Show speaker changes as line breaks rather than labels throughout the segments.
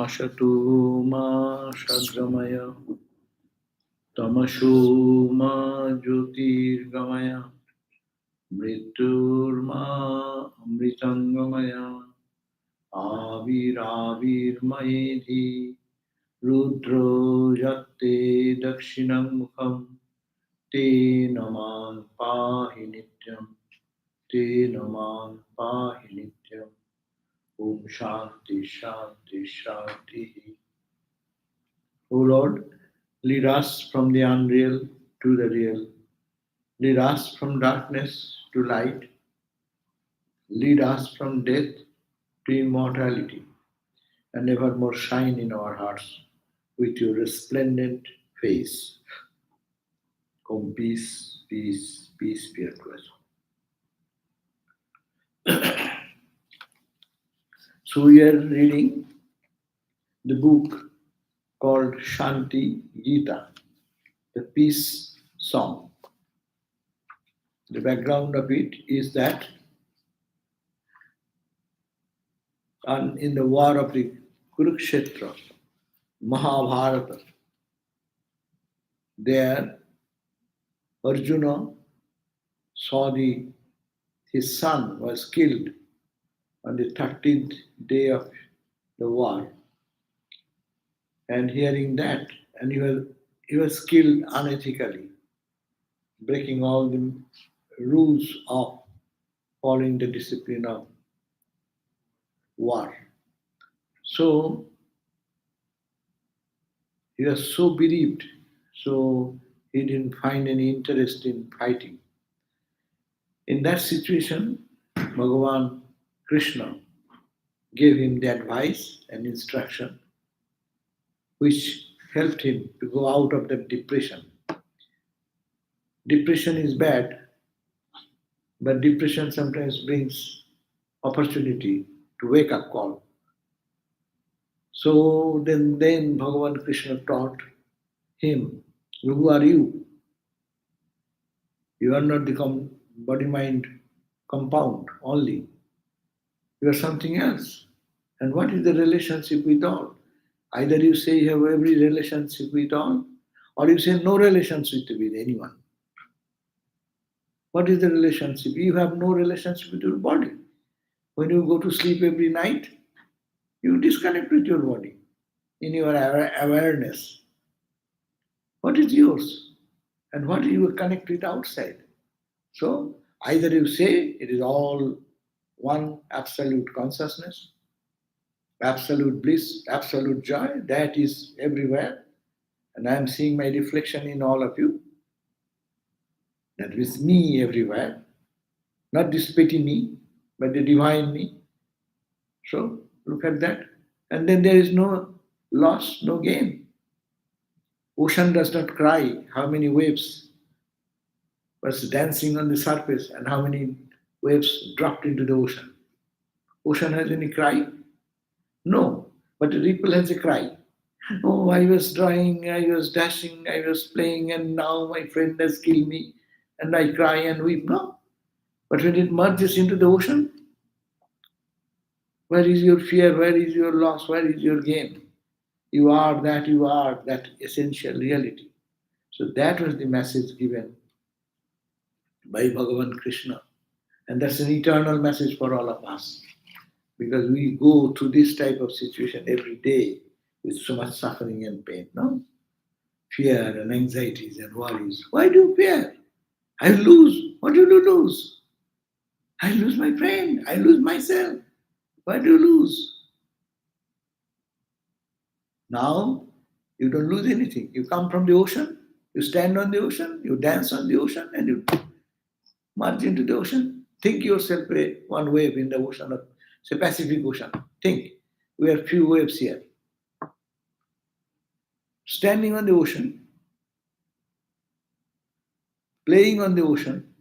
Asatu ma Shagramaya Tamashu ma Jyotirgamaya Mrityurma Amritangamaya Avirmaedhi Rudro Yatte Dakshinam Mukham Te Naman Pahi Nityam Te Naman Pahi Nityam Om Shanti Shanti Shanti. O Lord, lead us from the unreal to the real. Lead us from darkness to light. Lead us from death to immortality, and evermore shine in our hearts with your resplendent face. Come, peace, peace, peace be unto us. So we are reading the book called Shanti Gita, the peace song. The background of it is that in the war of the Kurukshetra, Mahabharata, there Arjuna saw his son was killed on the 13th day of the war. And hearing that, and he was killed unethically, breaking all the rules of following the discipline of war. So he was so bereaved, so he didn't find any interest in fighting. In that situation, Bhagavan Krishna gave him the advice and instruction which helped him to go out of that depression. Depression is bad, but depression sometimes brings opportunity to wake up call. So then Bhagavan Krishna taught him, who are you? You are not the body-mind compound only. You are something else. And what is the relationship with all? Either you say you have every relationship with all, or you say no relationship with anyone. What is the relationship? You have no relationship with your body. When you go to sleep every night, you disconnect with your body in your awareness. What is yours? And what you connect with outside? So either you say it is all one absolute consciousness, absolute bliss, absolute joy, that is everywhere, and I am seeing my reflection in all of you. That is me everywhere, not this petty me, but the divine me. So look at that. And then there is no loss, no gain. Ocean does not cry how many waves was dancing on the surface and how many waves dropped into the ocean. Ocean has any cry? No, but a ripple has a cry. Oh, I was drawing, I was dashing, I was playing, and now my friend has killed me, and I cry and weep. No. But when it merges into the ocean, where is your fear? Where is your loss? Where is your gain? You are that essential reality. So that was the message given by Bhagavan Krishna. And that's an eternal message for all of us. Because we go through this type of situation every day with so much suffering and pain, no? Fear and anxieties and worries. Why do you fear? I lose. What do you lose? I lose my friend. I lose myself. Why do you lose? Now, you don't lose anything. You come from the ocean, you stand on the ocean, you dance on the ocean, and you merge into the ocean. Think yourself one wave in the ocean of, say, Pacific Ocean. Think. We have few waves here. Standing on the ocean, playing on the ocean,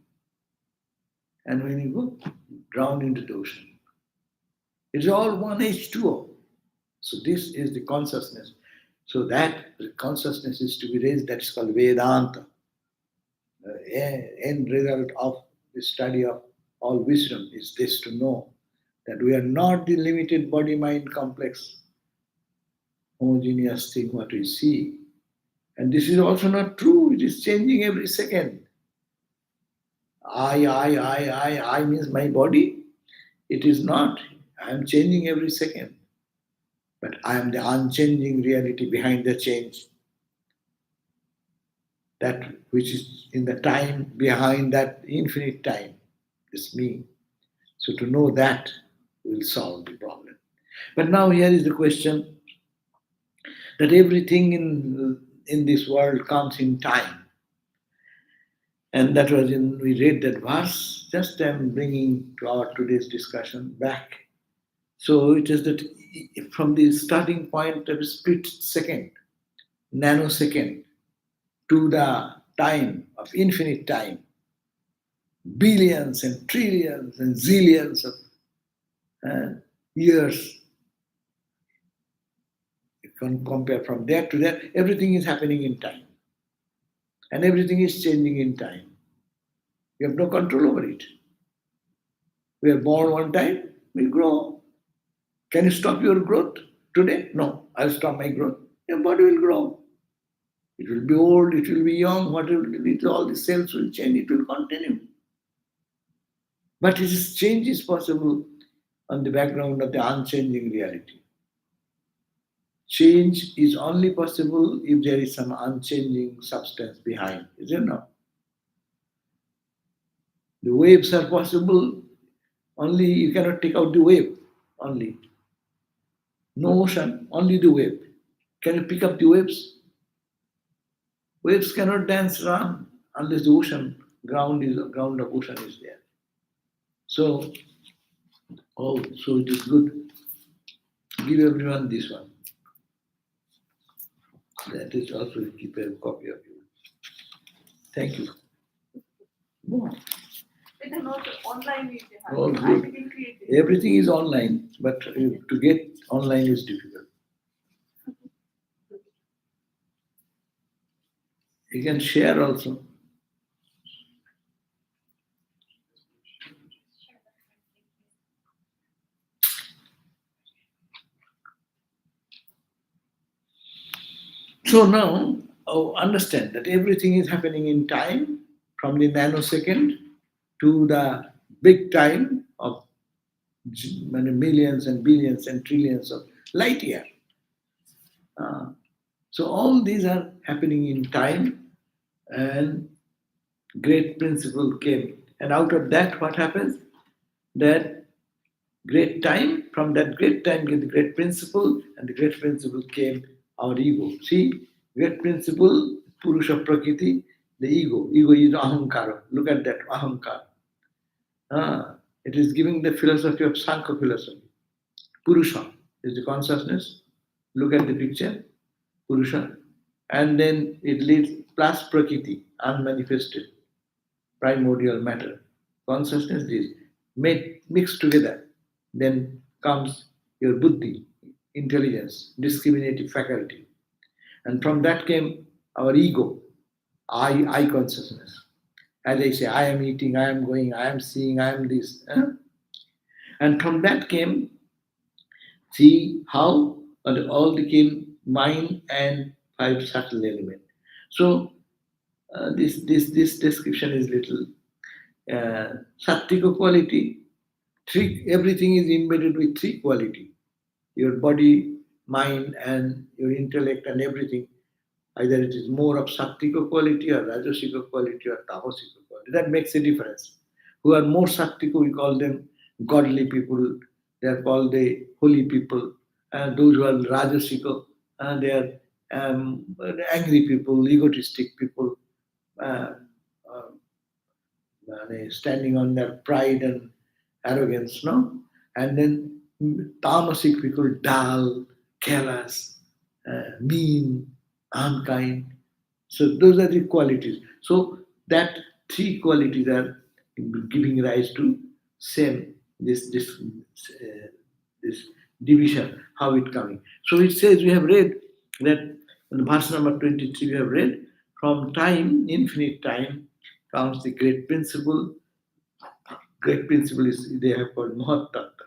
and when you go, drown into the ocean. It's all one H2O. So this is the consciousness. So that consciousness is to be raised. That is called Vedanta. The end result of the study of all wisdom is this, to know that we are not the limited body-mind complex homogeneous thing what we see. And this is also not true. It is changing every second. I means my body. It is not. I am changing every second. But I am the unchanging reality behind the change. That which is in the time behind that infinite time is me. So to know that will solve the problem. But now here is the question that everything in this world comes in time. And that was in, we read that verse, just I'm bringing to our today's discussion back. So it is that from the starting point of a split second, nanosecond, to the time of infinite time, billions and trillions and zillions of uh, years, you can compare from there to there, everything is happening in time. And everything is changing in time. You have no control over it. We are born one time, we grow. Can you stop your growth today? No, I'll stop my growth. Your body will grow. It will be old, it will be young, whatever it will be, all the cells will change, it will continue. But change is possible on the background of the unchanging reality. Change is only possible if there is some unchanging substance behind, is it not? The waves are possible, only you cannot take out the wave, only. No ocean, only the wave. Can you pick up the waves? Waves cannot dance around unless the ocean ground of ocean is there. So, so it is good. Give everyone this one. That is also keep a copy of you. Thank you. Go on.
Online
Oh, good. Everything is online, but to get online is difficult. You can share also. So now, understand that everything is happening in time from the nanosecond to the big time of millions and billions and trillions of light year. Uh, so all these are happening in time, and great principle came. And out of that, what happens? That great time, from that great time came the great principle, and the great principle came our ego. See, great principle, Purusha Prakriti, the ego. Ego is ahankara. Look at that, ahankara. It is giving the philosophy of Sankhya philosophy. Purusha is the consciousness. Look at the picture, Purusha. And then it leads plus Prakriti, unmanifested, primordial matter. Consciousness is made mixed together. Then comes your buddhi, intelligence, discriminative faculty. And from that came our ego, I consciousness. As I say, I am eating, I am going, I am seeing, I am this. And from that came, see how all became mind and five subtle element. So this description is little Sattvika quality. Everything is embedded with three quality: your body, mind, and your intellect, and everything. Either it is more of Sattvika quality or Rajasika quality or Tamasica quality. That makes a difference. Who are more Sattvika, we call them godly people. They are called the holy people. And those who are Rajasika, they are angry people, egotistic people, uh, uh, standing on their pride and arrogance, no? And then tamasic people, dull, careless, mean, unkind. So those are the qualities. So that three qualities are giving rise to same this division. How it coming? So it says we have read that in verse number 23 we have read from time, infinite time, comes the great principle. Great principle is they have called Mahat Tattva.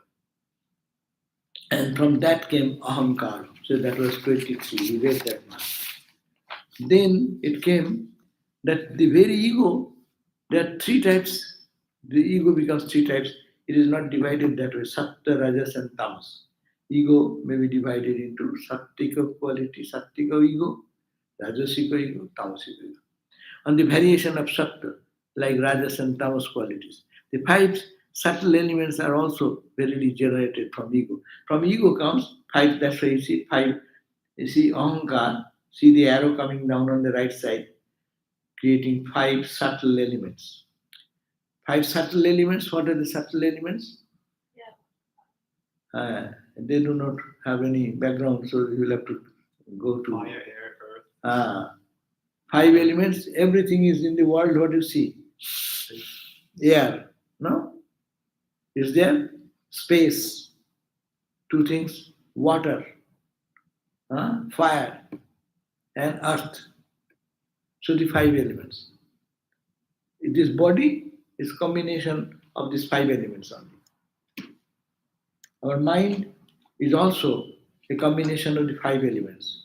And from that came Ahankar. So that was 23. We read that much. Then it came that the very ego, there are three types. The ego becomes three types. It is not divided that way. Sattva, Rajas, and Tamas. Ego may be divided into Sattika quality, Sattika ego, Rajasika ego, Tamasic ego. On the variation of Sattva, like Rajas and Tamas qualities. The five subtle elements are also verily generated from ego. From ego comes five, that's why you see five, you see Ahankar, see the arrow coming down on the right side, creating five subtle elements. Five subtle elements, what are the subtle elements? They do not have any background, so you will have to go to
Fire, air, earth.
Five elements, everything is in the world, what you see? Air, no? Is there? Space, two things, water, fire, and earth. So the five elements. This body is combination of these five elements only. Our mind is also a combination of the five elements.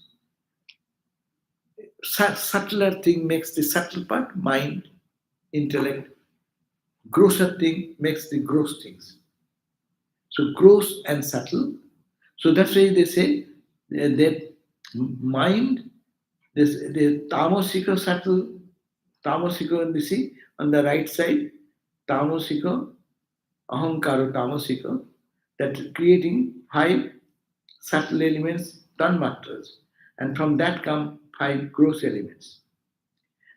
Subtler thing makes the subtle part, mind, intellect. Grosser thing makes the gross things. So gross and subtle. So that's why they say that mind, this the tamasico subtle, tamasico and the see on the right side, tamasico, ahankaro tamasico, that creating five subtle elements, tanmatras, and from that come five gross elements.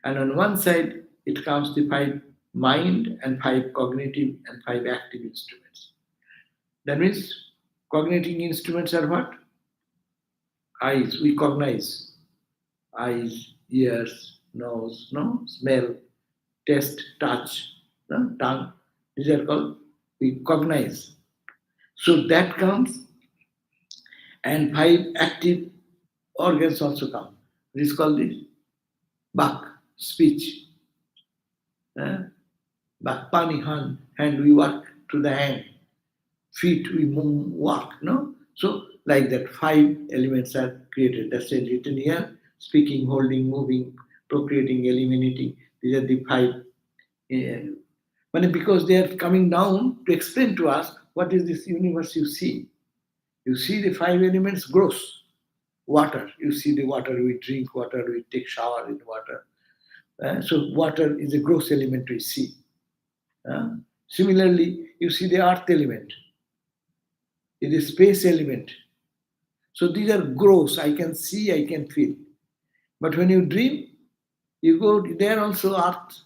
And on one side, it comes the five mind and five cognitive and five active instruments. That means cognitive instruments are what? Eyes, we cognize. Eyes, ears, nose, no, smell, taste, touch, no, tongue. These are called, we cognize. So that comes, and five active organs also come. This is called the bak, speech. Bak, pani, hand, we work to the hand. Feet, we move, walk, no? So, like that, five elements are created. That's it, written here. Speaking, holding, moving, procreating, eliminating. These are the five. But because they are coming down to explain to us what is this universe you see. You see the five elements gross. Water, you see the water, we drink water, we take shower in water. So water is a gross element we see. Similarly, you see the earth element, it is space element. So these are gross, I can see, I can feel. But when you dream, you go there also earth,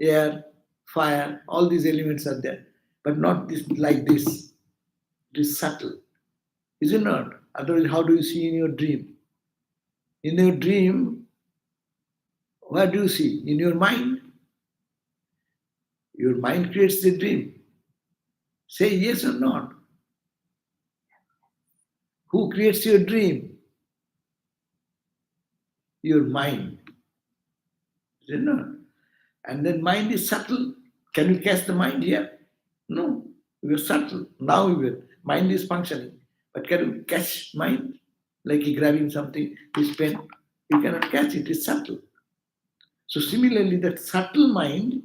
air, fire, all these elements are there. But not this like this. It is subtle. Is it not? Otherwise, how do you see in your dream? In your dream, what do you see? In your mind. Your mind creates the dream. Say yes or not. Who creates your dream? Your mind. Is it not? And then mind is subtle. Can you catch the mind here? No. We are subtle. Now we will. Mind is functioning. But can you catch mind? Like you grabbing something, this pen, you cannot catch it. It's subtle. So similarly, that subtle mind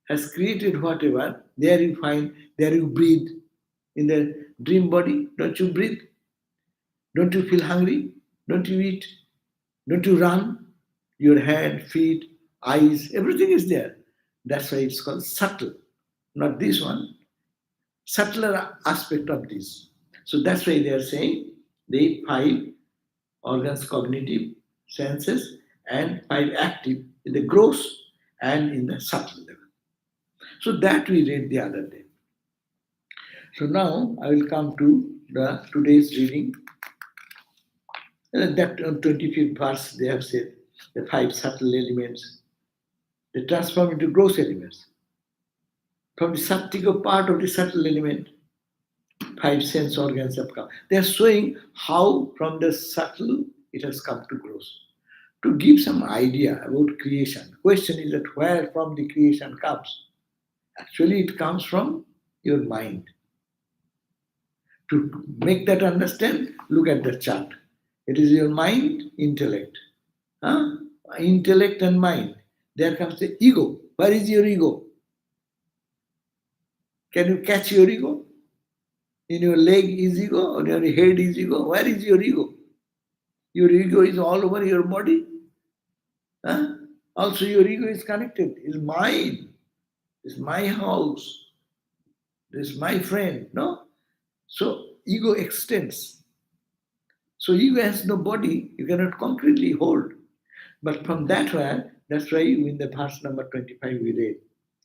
has created whatever. There you find, there you breathe. In the dream body, don't you breathe? Don't you feel hungry? Don't you eat? Don't you run? Your hand, feet, eyes, everything is there. That's why it's called subtle. Not this one. Subtler aspect of this. So that's why they are saying the five organs, cognitive, senses, and five active in the gross and in the subtle level. So that we read the other day. So now I will come to the today's reading. That on 25th verse they have said the five subtle elements, they transform into gross elements. From the sattika part of the subtle element, five sense organs have come. They are showing how from the subtle it has come to gross. To give some idea about creation. Question is that where from the creation comes? Actually, it comes from your mind. To make that understand, look at the chart. It is your mind, intellect. Huh? Intellect and mind. There comes the ego. Where is your ego? Can you catch your ego? In your leg is ego, on your head is ego. Where is your ego? Your ego is all over your body. Huh? Also, your ego is connected. It's mine. It's my house. This is my friend. No? So, ego extends. So, ego has no body. You cannot concretely hold. But from that's why in the verse number 25 we read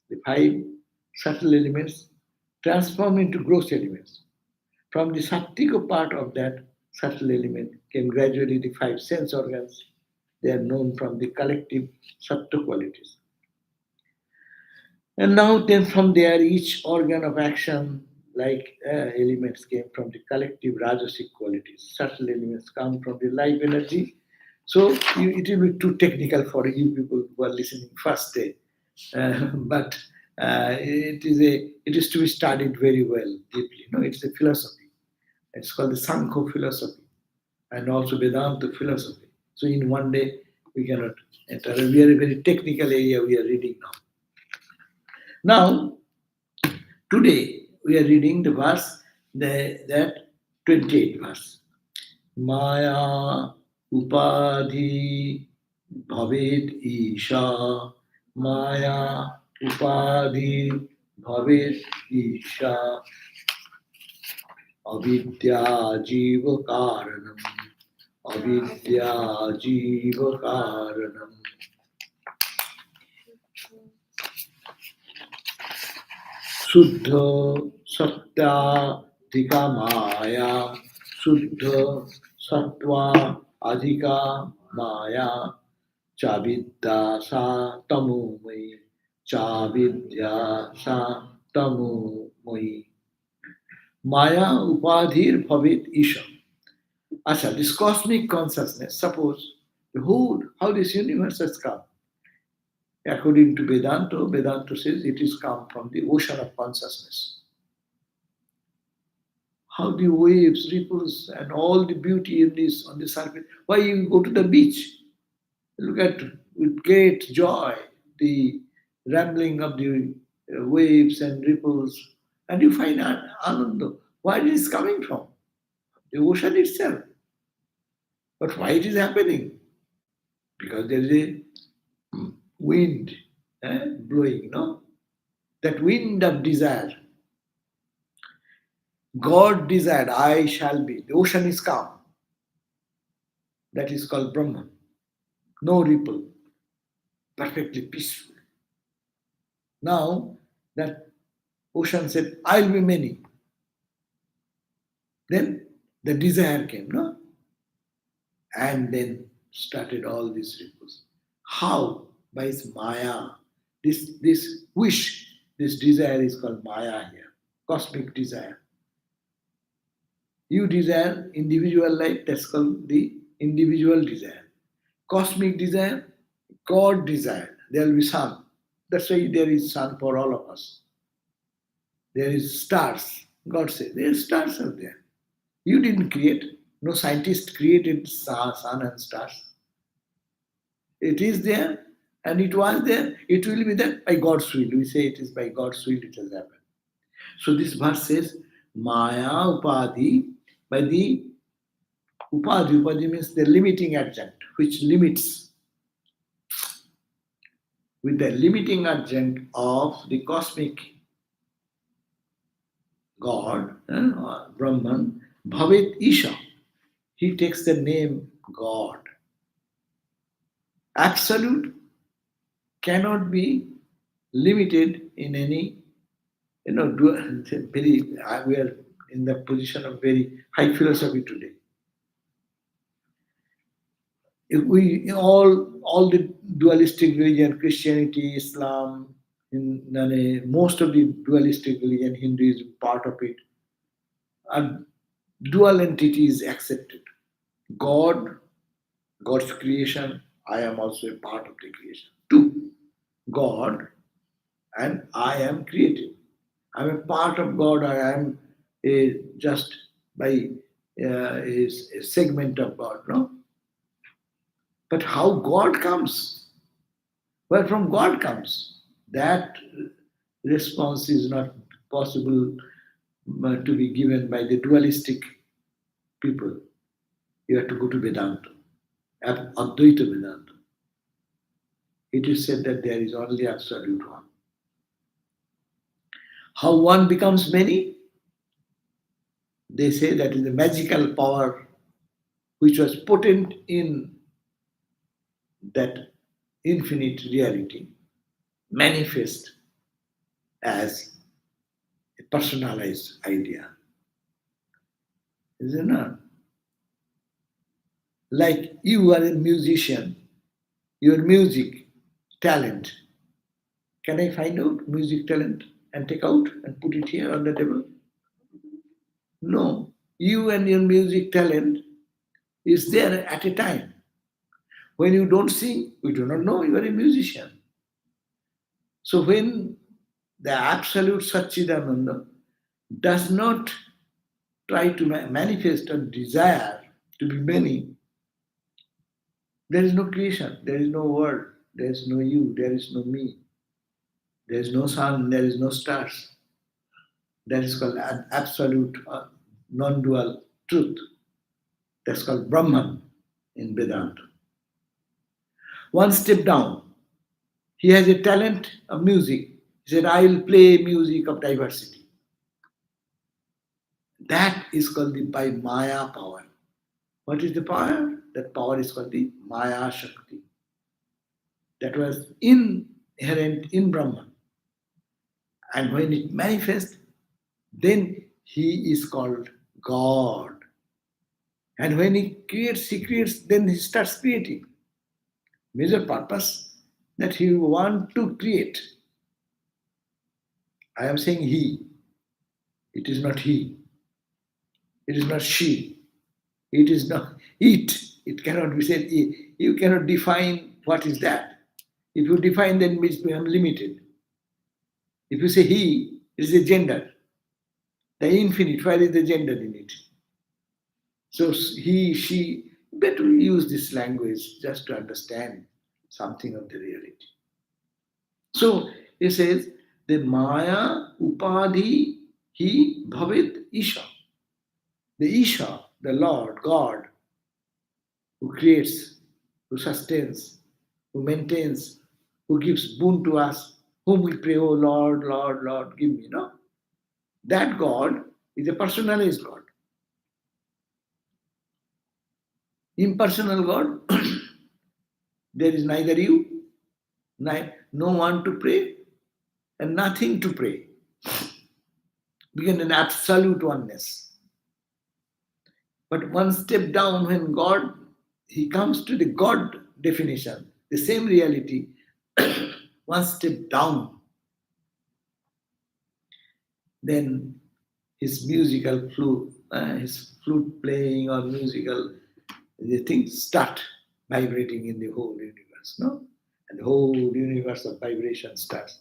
the five subtle elements transform into gross elements. From the Sattika part of that subtle element came gradually the five sense organs. They are known from the collective Sattva qualities. And now then from there each organ of action like elements came from the collective Rajasic qualities. Subtle elements come from the life energy. So it will be too technical for you people who are listening first day. But it is to be studied very well, deeply. No, it's a philosophy. It's called the Sankhya philosophy and also Vedanta philosophy. So in one day we cannot enter. We are a very technical area we are reading now. Now today we are reading the verse that 28th verse. Maya upadhi bhavet isha. Maya upadhi bhavet isha. Avidya jiva karanam. Avidya jiva karanam. Suddha Satya Adhika Maya. Suddha Sattva Adhika Maya. Chavidya sa tamumai. Chavidya sa tamumai. Maya upadhir bhavit isha. Acha, this cosmic consciousness, suppose the whole, how this universe has come. According to Vedanta, Vedanta says it is come from the ocean of consciousness. How the waves, ripples, and all the beauty in this on the surface. Why you go to the beach? Look at with great joy the rambling of the waves and ripples, and you find ananda. Where it is coming from? The ocean itself. But why it is happening? Because there is a wind blowing, no? That wind of desire. God desired, I shall be. The ocean is calm. That is called Brahman. No ripple. Perfectly peaceful. Now, that ocean said, I'll be many. Then the desire came, no? And then started all these ripples. How? By its Maya. This wish, this desire is called Maya here. Cosmic desire. You desire individual life, that's called the individual desire. Cosmic desire, God desire. There will be sun. That's why there is sun for all of us. There is stars. God said, there stars are there. You didn't create. No scientist created sun and stars. It is there and it was there. It will be there by God's will. We say it is by God's will it has happened. So this verse says, Maya Upadhi, by the Upadhi. Upadhi means the limiting adjunct, which limits. With the limiting adjunct of the cosmic God, Brahman, Bhavet Isha. He takes the name God. Absolute cannot be limited in any, we are in the position of very high philosophy today. If we all the dualistic religion, Christianity, Islam, most of the dualistic religion, Hinduism, part of it, are dual entities accepted. God, God's creation, I am also a part of the creation. Two, God and I am created. I am a part of God. I am just by is a segment of God, no? But how God comes, where from God comes, that response is not possible to be given by the dualistic people. You have to go to Vedanta, Advaita Vedanta. It is said that there is only absolute one. How one becomes many? They say that is the magical power which was potent in that infinite reality, manifest as a personalized idea. Is it not? Like you are a musician, your music talent. Can I find out music talent and take out and put it here on the table? No. You and your music talent is there at a time. When you don't sing, we do not know you are a musician. So when the absolute Satchidananda does not try to manifest a desire to be many, there is no creation, there is no world, there is no you, there is no me, there is no sun, there is no stars. That is called an absolute non dual truth. That's called Brahman in Vedanta. One step down, he has a talent of music. He said, I will play music of diversity. That is called the by Maya power. What is the power? That power is called the Maya Shakti. That was inherent in Brahman. And when it manifests, then he is called God. And when he creates, then he starts creating. Major purpose that he want to create. I am saying he. It is not he. It is not she. It is not it. It cannot be said. You cannot define what is that. If you define, then it becomes limited. If you say he, it is a gender. The infinite, where is the gender in it? So he, she, better use this language just to understand something of the reality. So he says, the Maya Upadhi Hi Bhavet Isha. The Isha, the Lord, God, who creates, who sustains, who maintains, who gives boon to us, whom we pray, oh Lord, Lord, Lord, give me, no? That God is a personalized God. Impersonal God, there is neither you, no one to pray, and nothing to pray. Begin an absolute oneness. But one step down, when God, he comes to the God definition, the same reality, one step down, then his flute playing or musical, the things start vibrating in the whole universe, no? And the whole universe of vibration starts.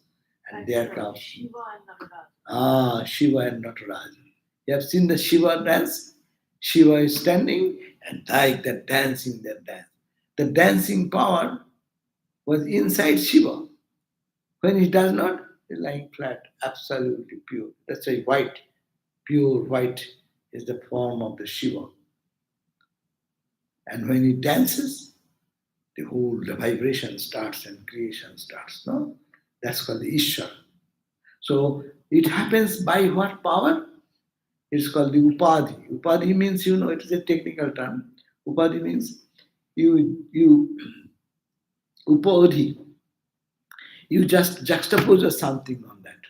And there comes
Shiva and Nagaraj.
Shiva and Nataraj. You have seen the Shiva dance? Shiva is standing and like that dancing that dance. The dancing power was inside Shiva. When he does not, he's lying flat, absolutely pure. That's why white, pure white is the form of the Shiva. And when he dances, the vibration starts and creation starts. No? That's called the Ishar. So it happens by what power? It's called the Upadhi. Upadhi means, it is a technical term. Upadhi means you Upadhi. You just juxtapose something on that.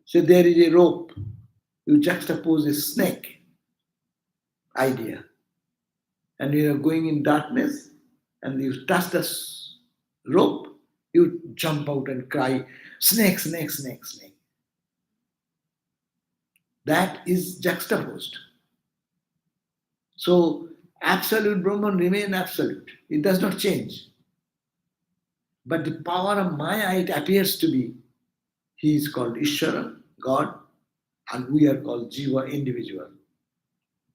So there is a rope. You juxtapose a snake idea. And you are going in darkness and you touch the rope, you jump out and cry, snake, snake, snake, snake. That is juxtaposed. So absolute Brahman remains absolute. It does not change. But the power of Maya, it appears to be, he is called Ishvara, God, and we are called Jiva, individual.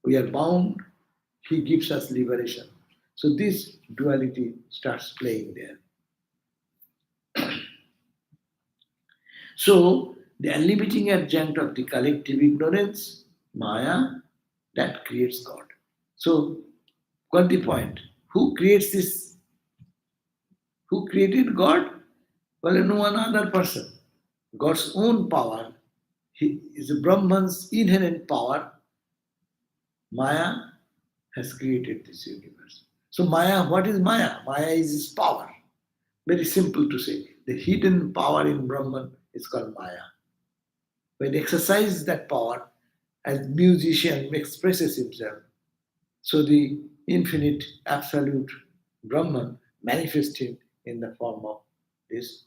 We are bound, he gives us liberation. So this duality starts playing there. So the unlimiting adjunct of the collective ignorance, Maya, that creates God. So got the point. Who creates this? Who created God? Well, no one other person. God's own power, he is Brahman's inherent power. Maya has created this universe. So Maya, what is Maya? Maya is his power. Very simple to say. The hidden power in Brahman is called Maya. When he exercises that power, as musician expresses himself, so the infinite absolute Brahman manifesting in the form of this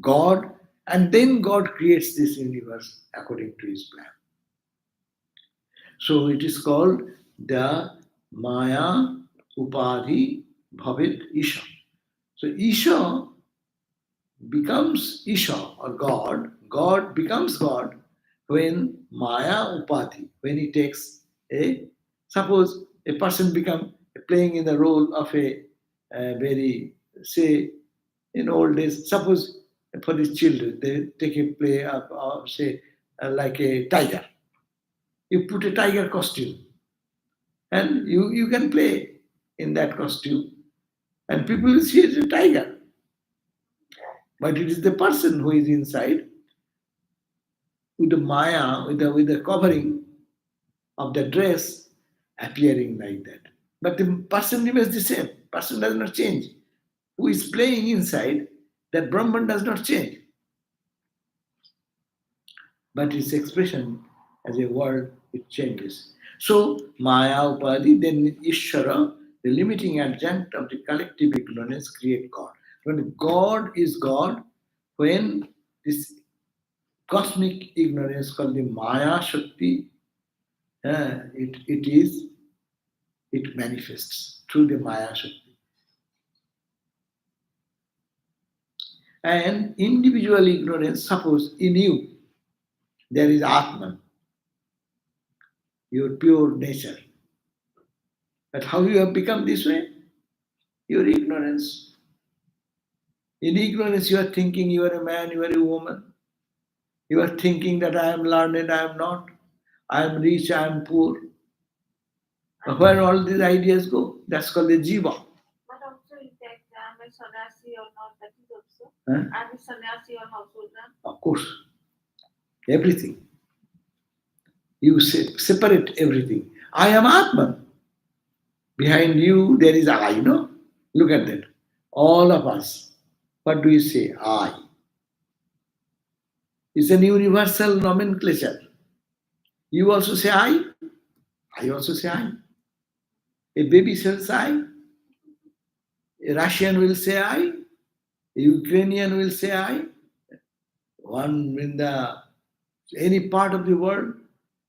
God, and then God creates this universe according to his plan. So it is called the Maya Upadhi Bhavit Isha. So Isha becomes Isha or God, God becomes God when Maya Upadhi, when he takes a, suppose a person become playing in the role of a very, say, in old days, suppose for these children, they take a play of say, like a tiger. You put a tiger costume and you can play in that costume and people will see it as a tiger. But it is the person who is inside with the Maya, with the covering of the dress appearing like that. But the person remains the same. Person does not change. Who is playing inside, that Brahman does not change. But its expression as a word, it changes. So Maya Upadhi, then Ishvara, the limiting adjunct of the collective ignorance, create God. When God is God, when this cosmic ignorance called the Maya Shakti, it manifests through the Maya Shakti. And individual ignorance, suppose in you there is Atman, your pure nature. But how you have become this way? Your ignorance. In ignorance, you are thinking you are a man, you are a woman. You are thinking that I am learned, I am not. I am rich, I am poor. Where all these ideas go? That's called the jiva.
But also in that I'm a sannyasi or not, that is also.
Huh?
I'm a sannyasi or householder.
Of course, everything. You separate everything. I am Atman. Behind you, there is I, no? Look at that. All of us. What do you say? I. It's an universal nomenclature. You also say I also say I. A baby says I. A Russian will say I. A Ukrainian will say I. One in the any part of the world.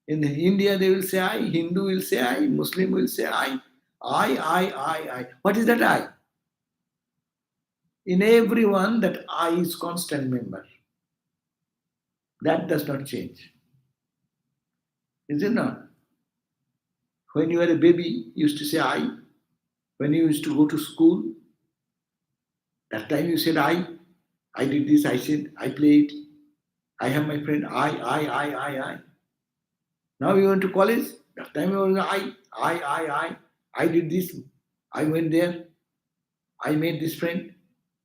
In India, they will say I. Hindu will say I. Muslim will say I. I. What is that I? In everyone, that I is constant member. That does not change. Is it not? When you were a baby, you used to say I. When you used to go to school, that time you said I. I did this, I said, I played. I have my friend, I. Now you went to college, that time you were I. I did this, I went there, I made this friend,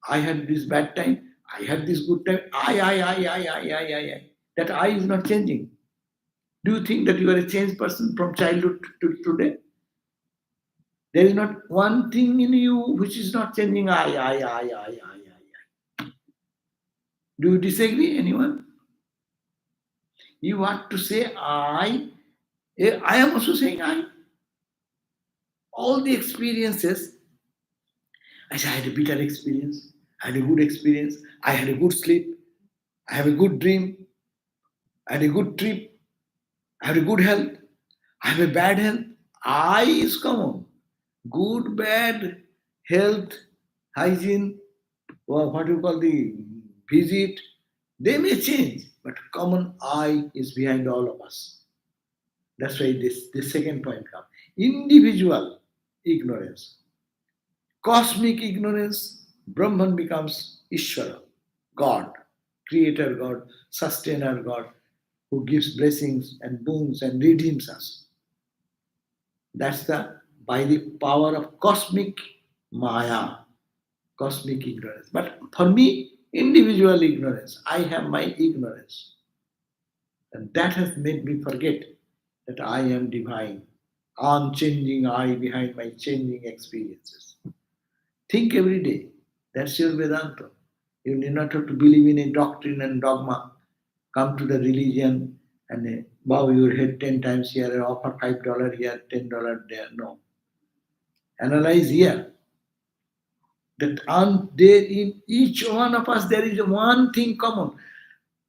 I had this bad time, I had this good time, I. That I is not changing. Do you think that you are a changed person from childhood to today? There is not one thing in you which is not changing. I. Do you disagree, anyone? You want to say I. I am also saying I. All the experiences, I say I had a bitter experience, I had a good experience, I had a good sleep, I have a good dream, I had a good trip, I have a good health, I have a bad health. I is common. Good, bad, health, hygiene, or what you call the visit, they may change, but common I is behind all of us. That's why this second point comes. Individual ignorance. Cosmic ignorance, Brahman becomes Ishvara, God, Creator God, Sustainer God, who gives blessings and boons and redeems us. That's the by the power of cosmic Maya, cosmic ignorance. But for me, individual ignorance, I have my ignorance. And that has made me forget that I am divine, unchanging I behind my changing experiences. Think every day. That's your Vedanta. You need not have to believe in a doctrine and dogma. Come to the religion and bow your head 10 times here and offer $5 here, $10 there. No. Analyze here that there in each one of us there is one thing common.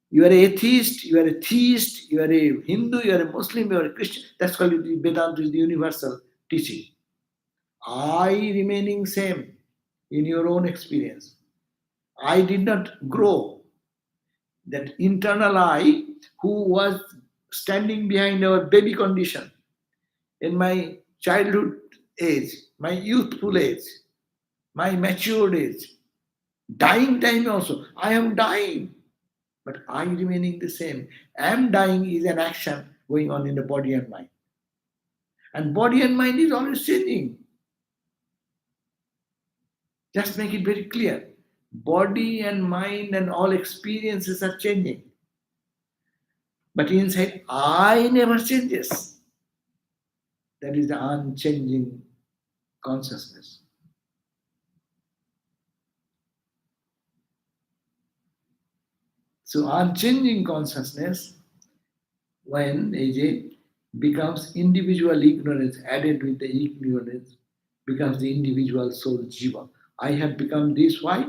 You are an atheist, you are a theist, you are a Hindu, you are a Muslim, you are a Christian. That's called the Vedanta is the universal teaching. I remaining same in your own experience. I did not grow. That internal I who was standing behind our baby condition in my childhood age, my youthful age, my matured age, dying time also. I am dying, but I remaining the same. Am dying is an action going on in the body and mind. And body and mind is always changing. Just make it very clear. Body and mind and all experiences are changing. But inside, I never changes. That is the unchanging consciousness. So unchanging consciousness, when AJ becomes individual ignorance added with the ignorance, becomes the individual soul jiva. I have become this. Why?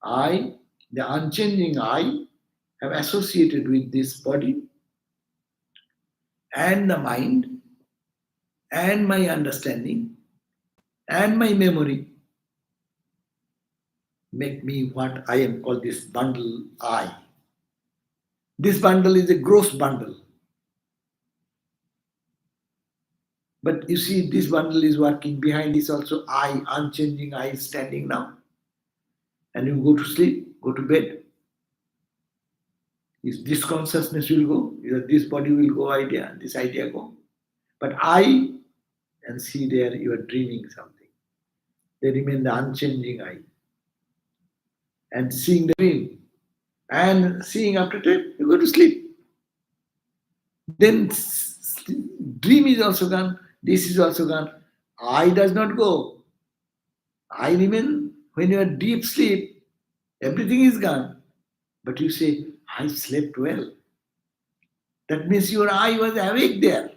I, the unchanging I, have associated with this body and the mind and my understanding and my memory make me what I am called this bundle I. This bundle is a gross bundle. But you see, this bundle is working. Behind this also I, unchanging I, is standing now. And you go to sleep, go to bed. Is this consciousness will go? This body will go idea, this idea go. But I, and see there you are dreaming something. They remain the unchanging I. And seeing the dream. And seeing after time, you go to sleep. Then dream is also gone, this is also gone. I does not go. I remain when you are deep sleep, everything is gone. But you say, I slept well. That means your I was awake there.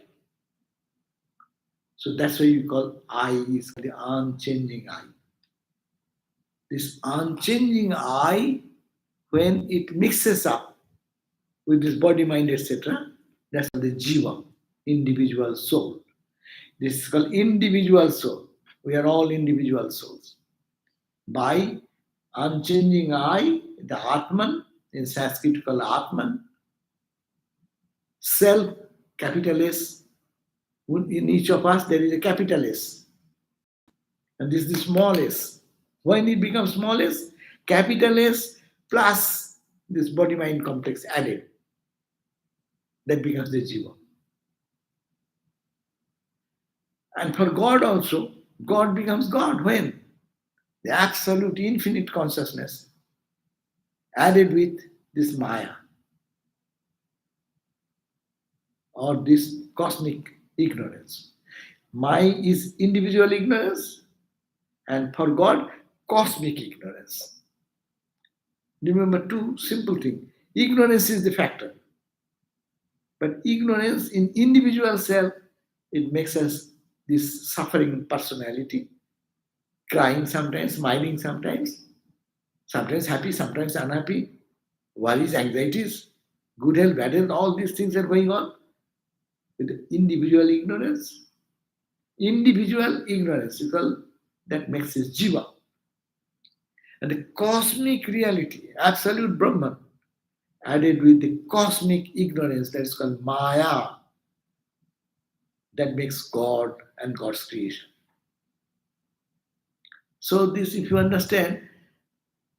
So that's why you call I is the unchanging I. This unchanging I, when it mixes up with this body, mind, etc., that's the jiva, individual soul. This is called individual soul. We are all individual souls. By unchanging I, the Atman, in Sanskrit called Atman, self, capital S. In each of us, there is a capital S. And this is the small s. When it becomes small s, capital S plus this body mind complex added. That becomes the jiva. And for God also, God becomes God when? The absolute infinite consciousness added with this Maya or this cosmic ignorance. Maya is individual ignorance, and for God, cosmic ignorance. Remember two simple things. Ignorance is the factor. But ignorance in individual self, it makes us this suffering personality, crying sometimes, smiling sometimes happy, sometimes unhappy, worries, anxieties, good health, bad health, all these things are going on with individual ignorance. Individual ignorance, because that makes us jiva. And the cosmic reality, absolute Brahman, added with the cosmic ignorance that is called Maya, that makes God and God's creation. So this, if you understand,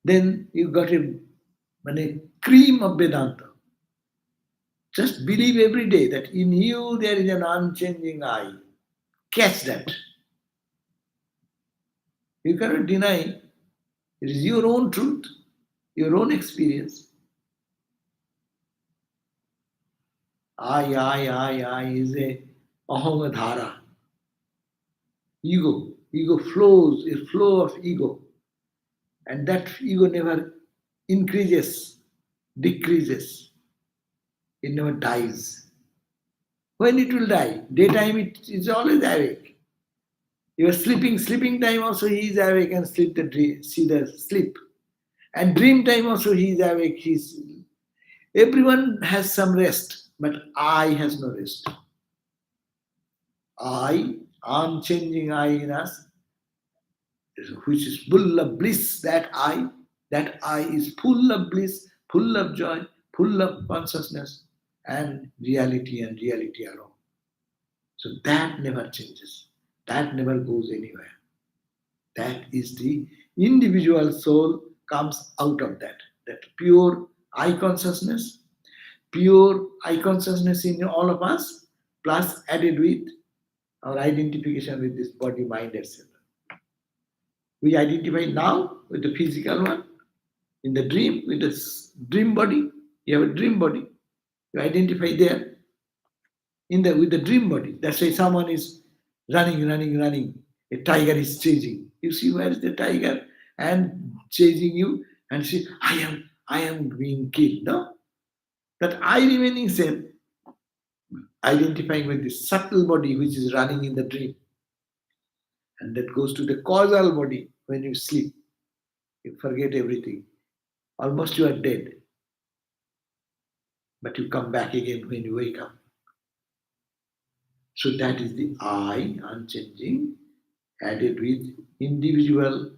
then you got a cream of Vedanta. Just believe every day that in you there is an unchanging I. Catch that. You cannot deny it is your own truth, your own experience. I is a ahamadhara. Ego. Ego flows, a flow of ego. And that ego never increases, decreases. It never dies. When it will die? Daytime it is always awake. You are sleeping, sleeping time also he is awake and sleep the dream, see the sleep. And dream time also he is awake. Everyone has some rest, but I has no rest. I, unchanging I in us, which is full of bliss, that I is full of bliss, full of joy, full of consciousness and reality alone. So that never changes. That never goes anywhere. That is the individual soul comes out of that. That pure I consciousness in all of us, plus added with our identification with this body, mind, etc. We identify now with the physical one, in the dream, with the dream body. You have a dream body. You identify there with the dream body. That's why someone is running. A tiger is chasing. You see where is the tiger and chasing you and say, I am being killed. No? That I remaining same, identifying with this subtle body which is running in the dream. And that goes to the causal body when you sleep. You forget everything. Almost you are dead. But you come back again when you wake up. So that is the I, unchanging, added with individual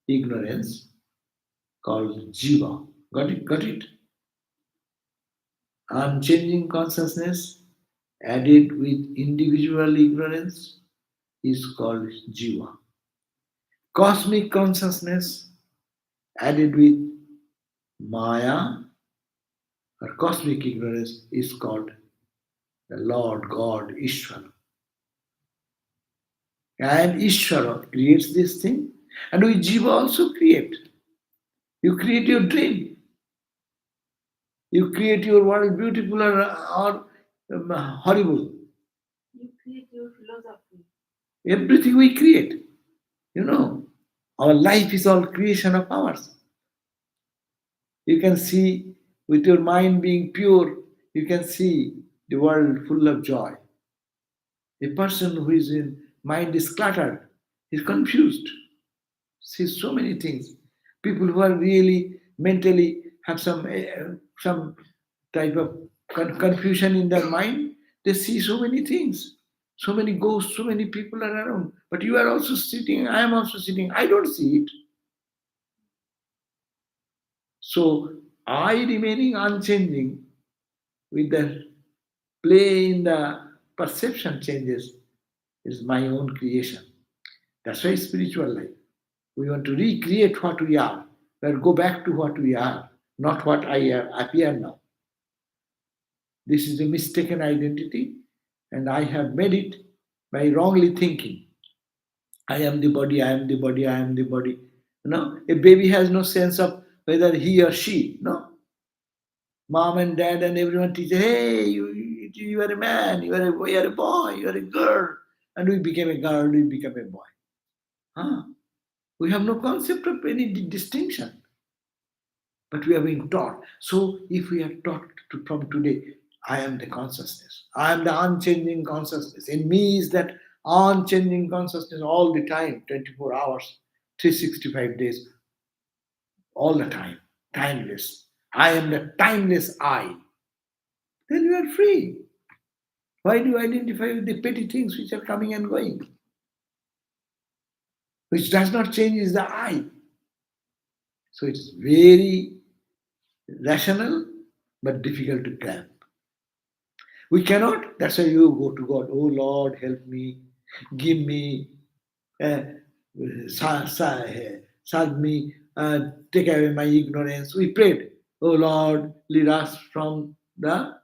ignorance called jiva. Got it? Got it? Unchanging consciousness added with individual ignorance is called jiva. Cosmic consciousness added with maya or cosmic ignorance is called the Lord God Ishvara. And Ishvara creates this thing, and we jiva also create. You create your dream. You create your world beautiful or horrible.
You create your philosophy.
Everything we create. You know, our life is all creation of ours. You can see with your mind being pure, you can see the world full of joy. A person who is in mind is cluttered, is confused, sees so many things. People who are really mentally have some type of confusion in their mind, they see so many things, so many ghosts, so many people are around. But you are also sitting, I am also sitting, I don't see it. So I remaining unchanging with the play in the perception changes is my own creation. That's why spiritual life. We want to recreate what we are, but go back to what we are, not what I appear now. This is a mistaken identity, and I have made it by wrongly thinking. I am the body, I am the body, I am the body. You know, a baby has no sense of whether he or she. No, mom and dad and everyone teaches, hey, you are a man, you are a boy, you are a girl, and we became a girl, we become a boy. Huh? We have no concept of any distinction, but we are being taught. So if we are taught from today, I am the consciousness, I am the unchanging consciousness. In me is that unchanging consciousness all the time, 24 hours, 365 days, all the time, timeless. I am the timeless I. Then you are free. Why do you identify with the petty things which are coming and going? Which does not change is the I. So it's very rational but difficult to grab. We cannot. That's why you go to God. Oh Lord, help me, give me, uh, serve me, take away my ignorance. We prayed. Oh Lord, lead us from the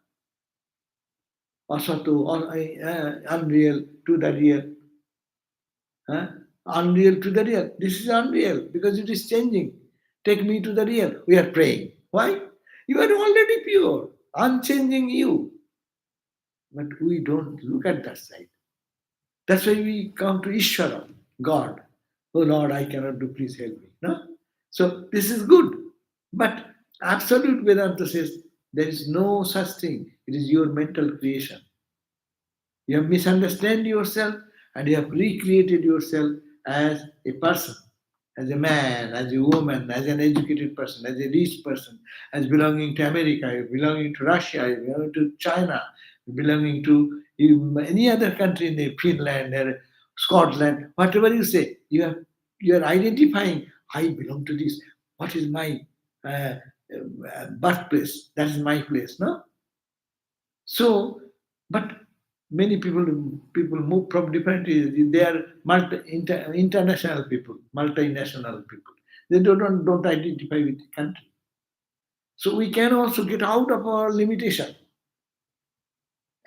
asato, unreal to the real. Huh? Unreal to the real. This is unreal because it is changing. Take me to the real. We are praying. Why? You are already pure, unchanging you. But we don't look at that side. That's why we come to Ishvara, God. Oh Lord, I cannot do, please help me. No? So this is good. But absolute Vedanta says there is no such thing. It is your mental creation. You have misunderstood yourself and you have recreated yourself as a person, as a man, as a woman, as an educated person, as a rich person, as belonging to America, belonging to Russia, belonging to China, belonging to any other country in the Finland or Scotland, whatever you say, you are identifying. I belong to this. What is my birthplace? That is my place, no? So, but many people move from different areas. They are international people, multinational people. They don't identify with the country. So we can also get out of our limitation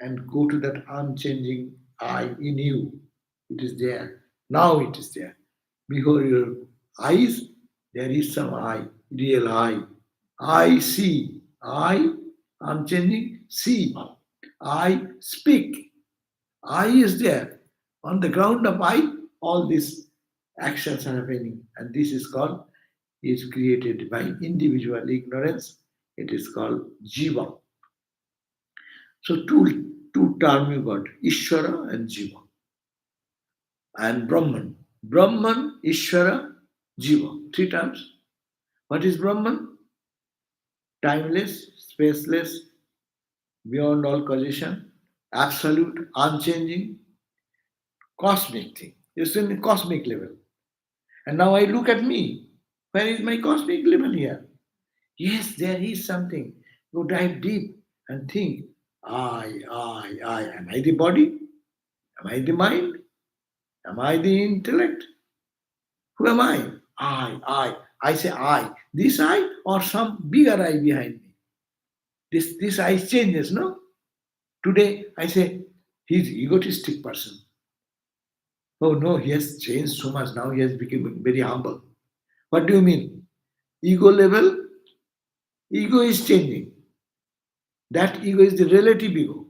and go to that unchanging I in you. It is there. Now it is there. Before your eyes, there is some I, real I. I see. I, unchanging, see. I speak. I is there. On the ground of I, all these actions are happening. And this is called, is created by individual ignorance. It is called Jiva. So two terms you got, Ishvara and Jiva. And Brahman. Brahman, Ishvara, Jiva. Three terms. What is Brahman? Timeless, spaceless, beyond all causation, absolute, unchanging, cosmic thing. It's in the cosmic level. And now I look at me. Where is my cosmic level here? Yes, there is something. Go dive deep and think. I. Am I the body? Am I the mind? Am I the intellect? Who am I? I. I say I. This I or some bigger I behind me. This I changes, no? Today I say he's egotistic person. Oh no, he has changed so much. Now he has become very humble. What do you mean? Ego level, ego is changing. That ego is the relative ego.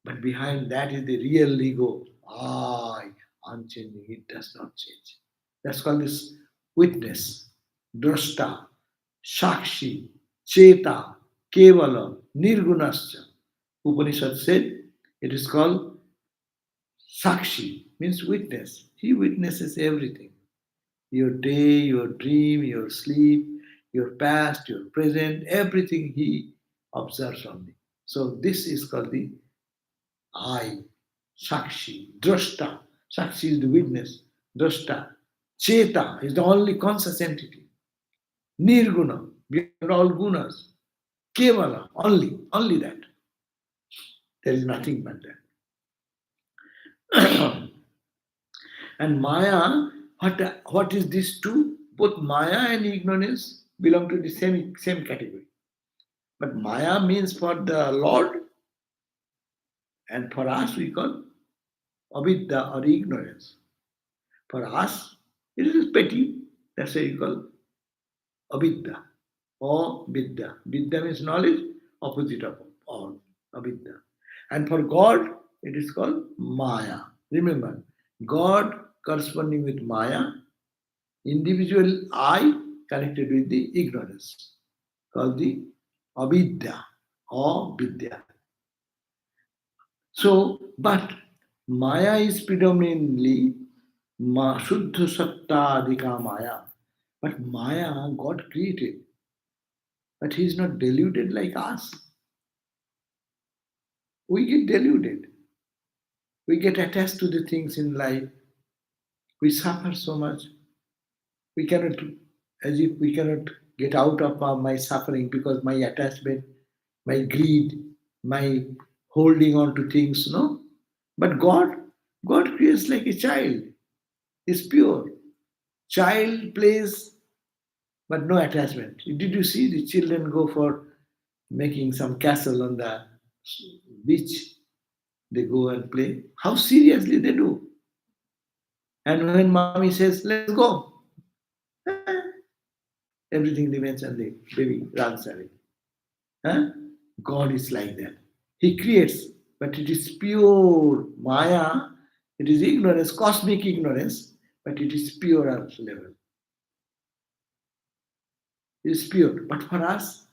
But behind that is the real ego. I, unchanging. It does not change. That's called this witness, drashta, shakshi, cheta, kevala, nirgunascha. Upanishad said it is called sakshi, means witness. He witnesses everything. Your day, your dream, your sleep, your past, your present, everything he observes only. So this is called the I, Sakshi, Drashta. Sakshi is the witness, Drashta. Cheta is the only conscious entity. Nirguna, beyond all gunas. Kevala, only that. There is nothing but that. And Maya, what is this two? Both Maya and ignorance belong to the same category. But Maya means for the Lord, and for us we call avidya or ignorance. For us, it is petty. That's why we call avidya or vidya. Vidya means knowledge, opposite of all, avidya. And for God, it is called Maya. Remember, God corresponding with Maya, individual I connected with the ignorance, called the avidya or vidya. So, but Maya is predominantly Shuddha Satta Adhika Maya. But Maya, God created. But He is not deluded like us. We get deluded. We get attached to the things in life. We suffer so much. We cannot, as if we cannot get out of my suffering because my attachment, my greed, my holding on to things, no? But God creates like a child, is pure. Child plays, but no attachment. Did you see the children go for making some castle on the beach? They go and play. How seriously they do. And when mommy says, let's go, everything remains and the baby runs away. Huh? God is like that. He creates, but it is pure Maya. It is ignorance, cosmic ignorance, but it is pure at level. It is pure. But for us,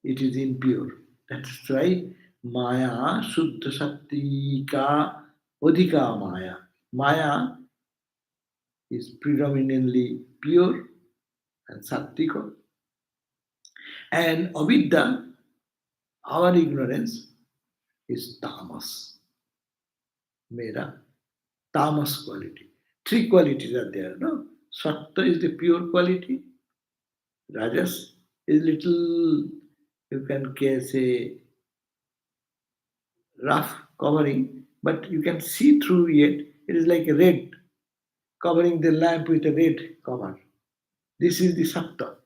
it is impure. That's why Maya, Shuddha Sattika, Odhika Maya. Maya is predominantly pure and Sattika. And Avidya, our ignorance, is tamas, mera, tamas quality. Three qualities are there, no? Sattva is the pure quality, Rajas is little, you can say, rough covering, but you can see through it. It is like a red, covering the lamp with a red cover. This is the Sattva.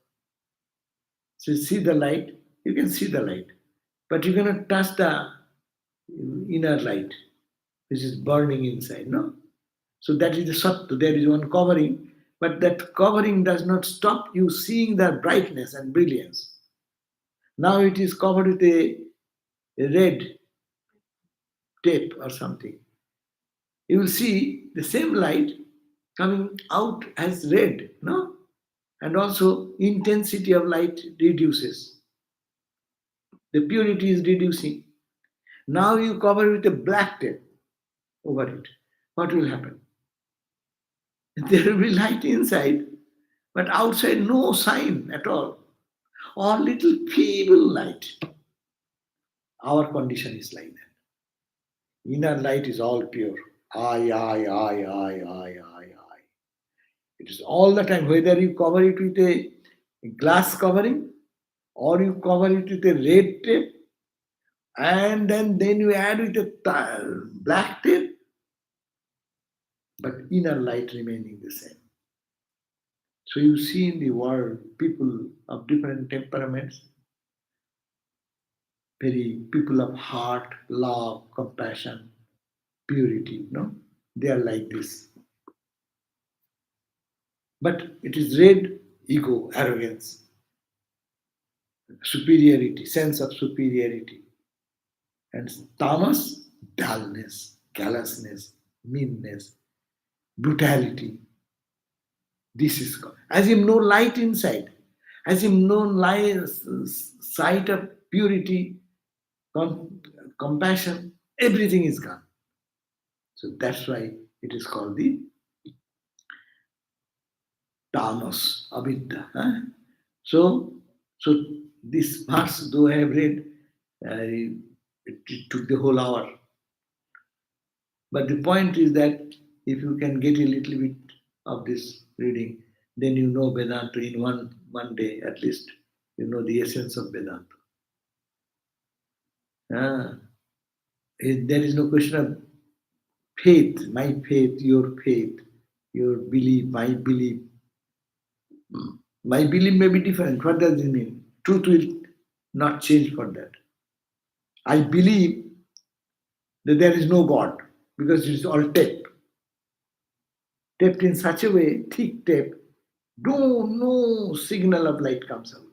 So you see the light, you can see the light, but you cannot touch the inner light, which is burning inside, no? So that is the Sattva. There is one covering, but that covering does not stop you seeing the brightness and brilliance. Now it is covered with a red tape or something. You will see the same light coming out as red, no? And also intensity of light reduces. The purity is reducing. Now you cover with a black tape over it. What will happen? There will be light inside, but outside no sign at all, or little feeble light. Our condition is like that. Inner light is all pure. I. It is all the time, whether you cover it with a glass covering or you cover it with a red tape and then you add with a black tape, but inner light remaining the same. So you see in the world people of different temperaments, very people of heart, love, compassion, purity, no? They are like this. But it is red ego, arrogance, superiority, sense of superiority. And tamas, dullness, callousness, meanness, brutality. This is as if no light inside, as if no sight of purity, com- compassion, everything is gone. So that's why it is called the tamas, avidya. Huh? So, so this verse, though I have read, it took the whole hour. But the point is that if you can get a little bit of this reading, then you know Vedanta in one day at least. You know the essence of Vedanta. Ah, there is no question of faith, your belief, my belief. My belief may be different. What does it mean? Truth will not change for that. I believe that there is no God because it is all taped. Taped in such a way, thick tape, no signal of light comes out.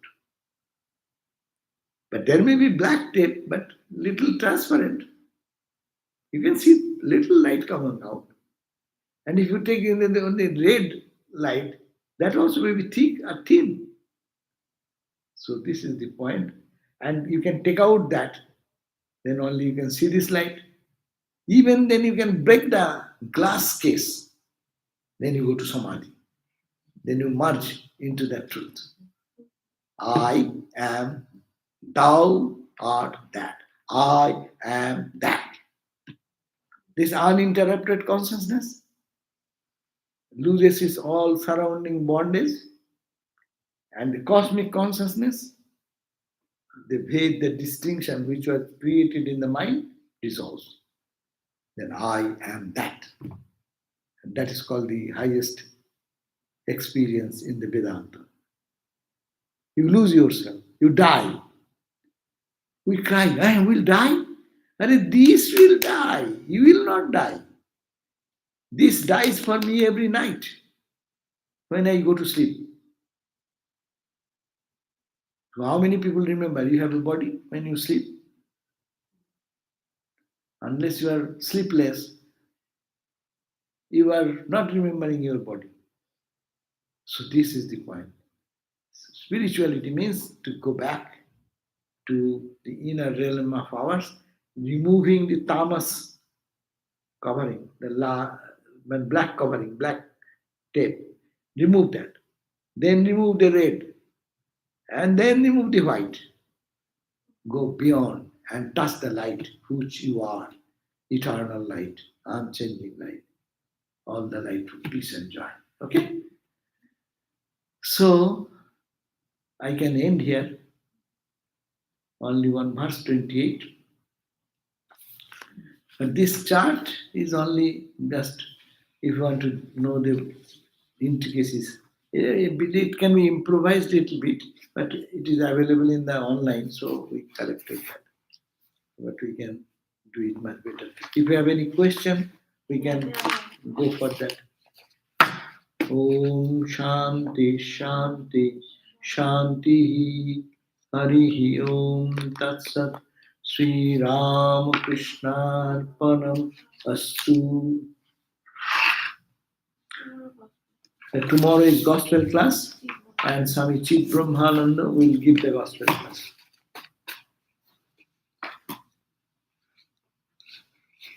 But there may be black tape, but little transparent. You can see little light coming out. And if you take in the red light, that also may be thick or thin. So this is the point. And you can take out that, then only you can see this light. Even then you can break the glass case. Then you go to Samadhi. Then you merge into that truth. I am, thou art that. I am that. This uninterrupted consciousness loses its all surrounding bondage, and the cosmic consciousness, the distinction which was created in the mind, dissolves. Then I am that. And that is called the highest experience in the Vedanta. You lose yourself, you die. We cry, I will die. And this will die. You will not die. This dies for me every night when I go to sleep. So how many people remember you have a body when you sleep? Unless you are sleepless, you are not remembering your body. So this is the point. Spirituality means to go back to the inner realm of ours, removing the tamas covering, black covering, black tape. Remove that. Then remove the red. And then remove the white. Go beyond and touch the light, which you are. Eternal light, unchanging light. All the light of peace and joy. Okay? So, I can end here. Only one verse 28. But this chart is only just if you want to know the intricacies. It can be improvised a little bit, but it is available in the online, so we collected that. But we can do it much better. If you have any question, we can go for that. Om Shanti Shanti Shanti Hari Om Tat Sat Sri Ram Krishna Arpanam Astu. Tomorrow is gospel class, and Swami Chit Brahmananda will give the gospel class.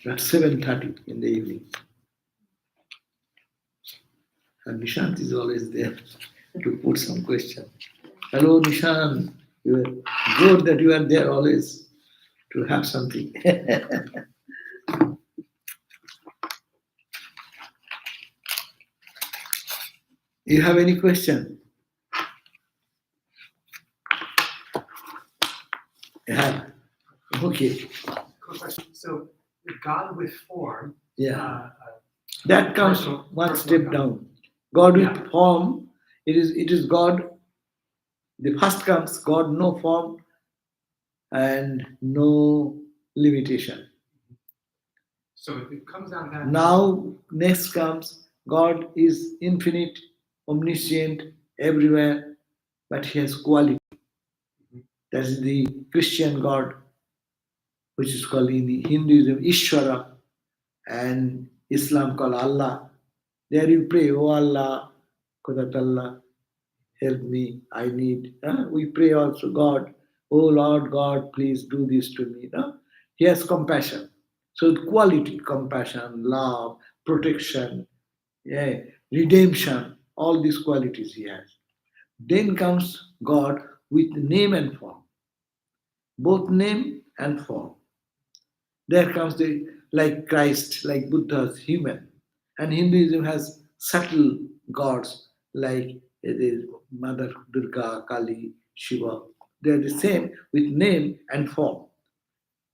At 7:30 in the evening. And Nishant is always there to put some question. Hello, Nishant. You are good that you are there always to have something. You have any question? Yeah. Okay.
Quick question. So, the God with form,
Yeah. That comes one step
God.
down. God with
Yeah.
form, it is God. The first comes God, no form and no limitation.
So it comes down to that.
Now, next comes God is infinite, omniscient, everywhere, but He has quality. That is the Christian God, which is called in the Hinduism Ishvara, and Islam called Allah. There you pray, oh Allah, Qudat Allah, help me, I need. We pray also, God, oh Lord God, please do this to me. He has compassion. So quality, compassion, love, protection, yeah, redemption, all these qualities he has. Then comes God with name and form, both name and form. There comes the like Christ, like Buddha is human. And Hinduism has subtle gods like the Mother Durga, Kali, Shiva. They are the same with name and form.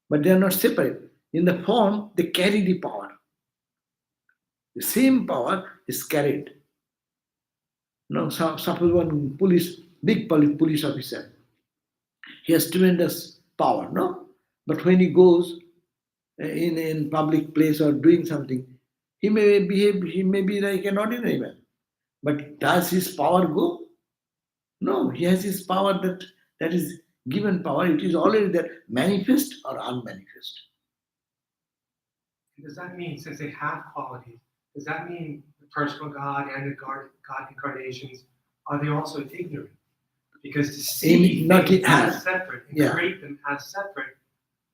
But they are not separate. In the form, they carry the power. The same power is carried. Now, suppose one big police officer, he has tremendous power, no? But when he goes in public place or doing something, he may behave, he may be like an ordinary man. But does his power go? No, he has his power that is given power. It is already there, manifest or unmanifest.
Does that mean, since they have qualities, does that mean the personal God and the God incarnations, are they also ignorant? Because to see
Not
things
as-
as separate and
yeah.
create them as separate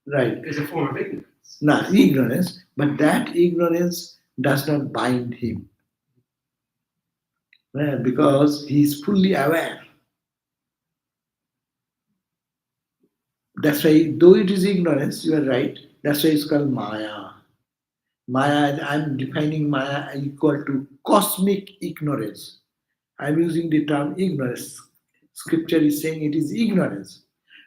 Right.
is a form of ignorance.
Now, ignorance, but that ignorance does not bind him. Because he is fully aware. That's why, though it is ignorance, you are right, that's why it's called Maya. Maya, I'm defining Maya equal to cosmic ignorance. I'm using the term ignorance. Scripture is saying it is ignorance,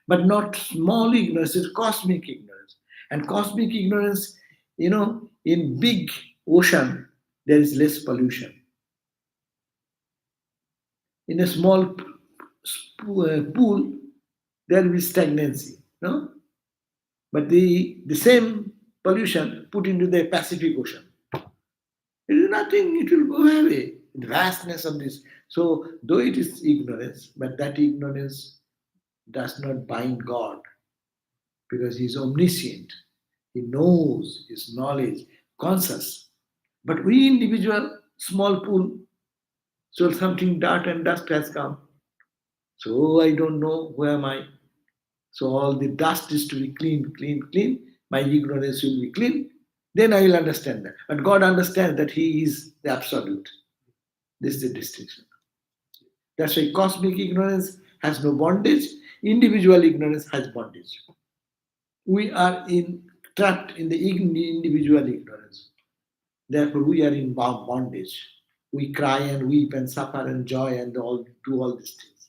but not small ignorance, it's cosmic ignorance. And cosmic ignorance, in big ocean, there is less pollution. In a small pool, there will be stagnancy. No? But the same pollution put into the Pacific Ocean, it is nothing, it will go away. The vastness of this. So, though it is ignorance, but that ignorance does not bind God because He is omniscient. He knows His knowledge, conscious. But we individual, small pool, so something dirt and dust has come. So I don't know who am I. So all the dust is to be clean, clean, clean. My ignorance will be clean. Then I will understand that. But God understands that He is the absolute. This is the distinction. That's why cosmic ignorance has no bondage. Individual ignorance has bondage. We are trapped in the individual ignorance. Therefore, we are in bondage. We cry and weep and suffer and joy and do all these things.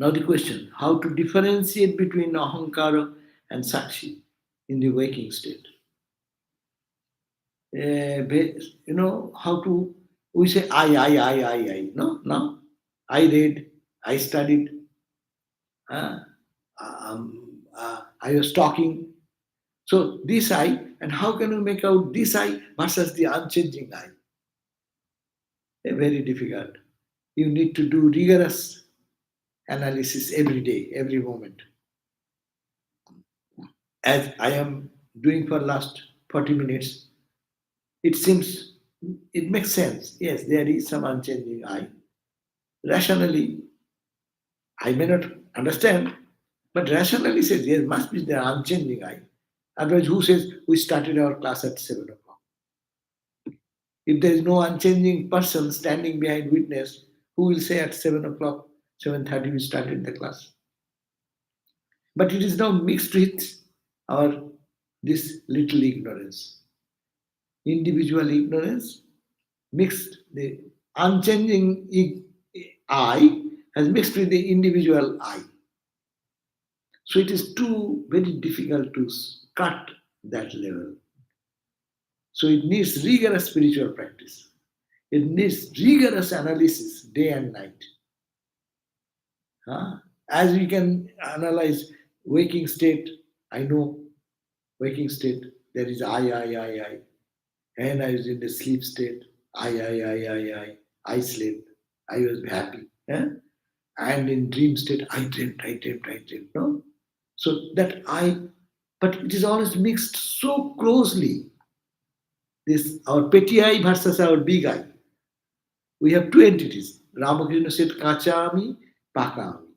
Now the question, how to differentiate between ahankara and sakshi in the waking state? How to, we say I. No, no. I read, I studied, I was talking. So this I, and how can we make out this I versus the unchanging I? Very difficult. You need to do rigorous analysis every day, every moment. As I am doing for last 40 minutes, it seems, it makes sense. Yes, there is some unchanging I. Rationally, I may not understand, but rationally says there must be the unchanging I. Otherwise, who says we started our class at 7 o'clock? If there is no unchanging person standing behind witness, who will say at 7 o'clock, 7:30 we started the class? But it is now mixed with our this little ignorance. Individual ignorance mixed, the unchanging I has mixed with the individual I. So it is too very difficult to cut that level. So it needs rigorous spiritual practice. It needs rigorous analysis day and night. As we can analyze waking state, I know waking state, there is I. And I was in the sleep state, I slept, I was happy. And in dream state, I dreamt, no? So that I, but it is always mixed so closely. This, our petty I versus our big I. We have two entities. Ramakrishna said, Kacha Ami, Paka Ami.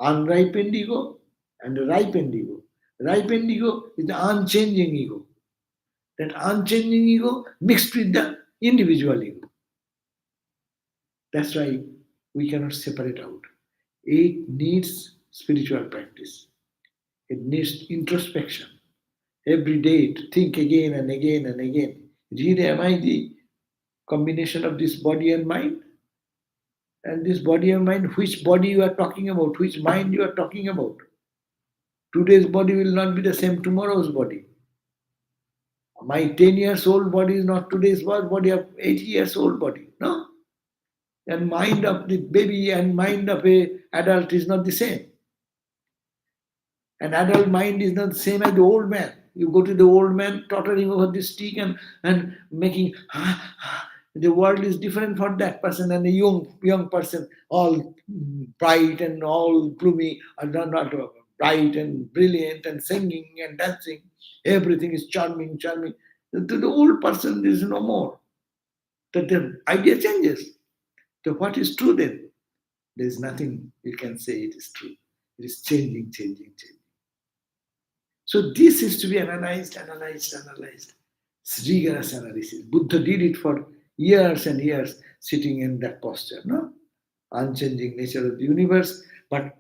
Unripened ego and ripened ego. Ripened ego is the unchanging ego. That unchanging ego mixed with the individual ego. That's why we cannot separate out. It needs spiritual practice. It needs introspection. Every day to think again and again and again. Really, am I the combination of this body and mind? And this body and mind, which body you are talking about, which mind you are talking about? Today's body will not be the same tomorrow's body. My 10 years old body is not today's body of 80 years old body. No? And mind of the baby and mind of a adult is not the same. An adult mind is not the same as the old man. You go to the old man tottering over the stick and making the world is different for that person, and a young person all bright and all gloomy, not bright and brilliant and singing and dancing. Everything is charming. To the old person, there is no more. That the idea changes. So what is true then? There is nothing you can say it is true. It is changing. So this is to be analyzed. It's rigorous analysis. Buddha did it for years and years, sitting in that posture. No, unchanging nature of the universe, but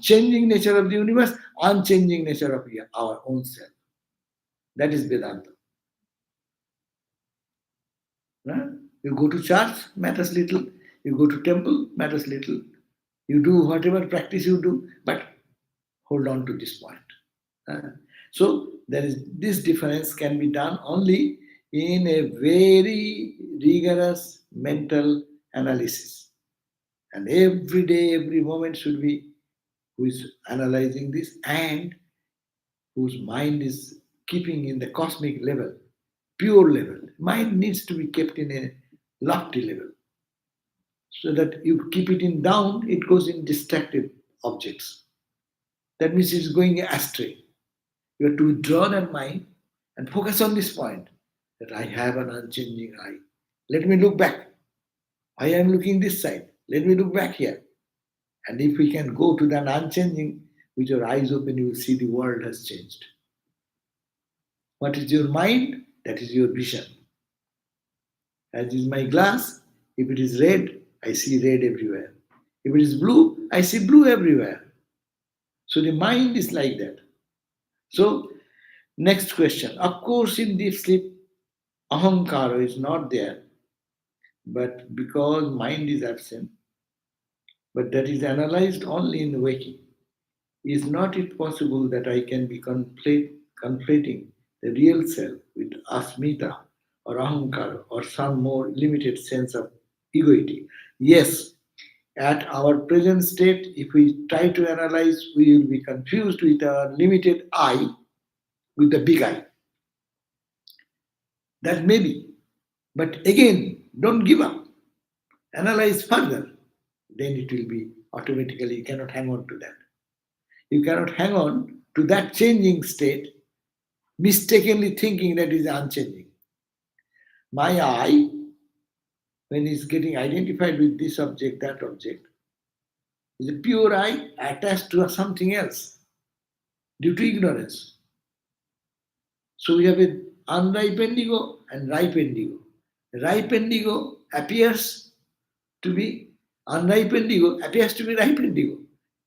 changing nature of the universe, unchanging nature of our own self. That is Vedanta. You go to church, matters little. You go to temple, matters little. You do whatever practice you do, but hold on to this point. Uh, so there is this difference can be done only in a very rigorous mental analysis. And every day, every moment should be who is analyzing this and whose mind is keeping in the cosmic level, pure level. Mind needs to be kept in a lofty level. So that you keep it in down, it goes in distracted objects. That means it's going astray. You have to withdraw that mind and focus on this point that I have an unchanging eye. Let me look back. I am looking this side. Let me look back here. And if we can go to that unchanging, with your eyes open, you will see the world has changed. What is your mind? That is your vision. As is my glass, if it is red, I see red everywhere. If it is blue, I see blue everywhere. So the mind is like that. So, next question. Of course, in deep sleep, ahankara is not there, but because mind is absent, but that is analyzed only in waking. Is not it possible that I can be conflating the real self with asmita or ahankara or some more limited sense of egoity? Yes, at our present state, if we try to analyze, we will be confused with our limited I with the big I. That may be. But again, don't give up. Analyze further. Then it will be automatically, you cannot hang on to that. You cannot hang on to that changing state, mistakenly thinking that is unchanging. My I, when it's getting identified with this object, that object, is a pure I attached to something else due to ignorance. So we have an unripened ego and ripened ego. Ripened ego appears to be unripened ego, appears to be ripened ego.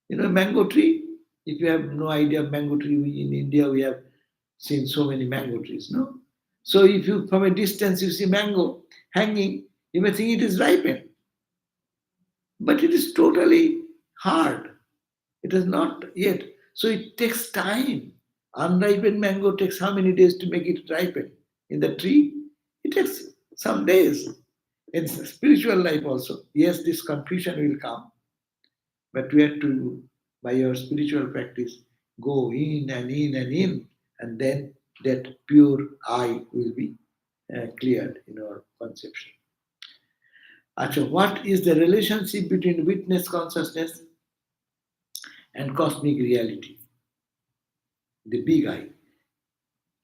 You know, mango tree. If you have no idea of mango tree, in India we have seen so many mango trees, no? So if you from a distance you see mango hanging, you may think it is ripened, but it is totally hard. It is not yet. So it takes time. Unripened mango takes how many days to make it ripen? In the tree, it takes some days. In spiritual life also, yes, this confusion will come, but we have to, by your spiritual practice, go in and in and in, and then that pure I will be cleared in our conception. Acha, what is the relationship between witness consciousness and cosmic reality? The big I.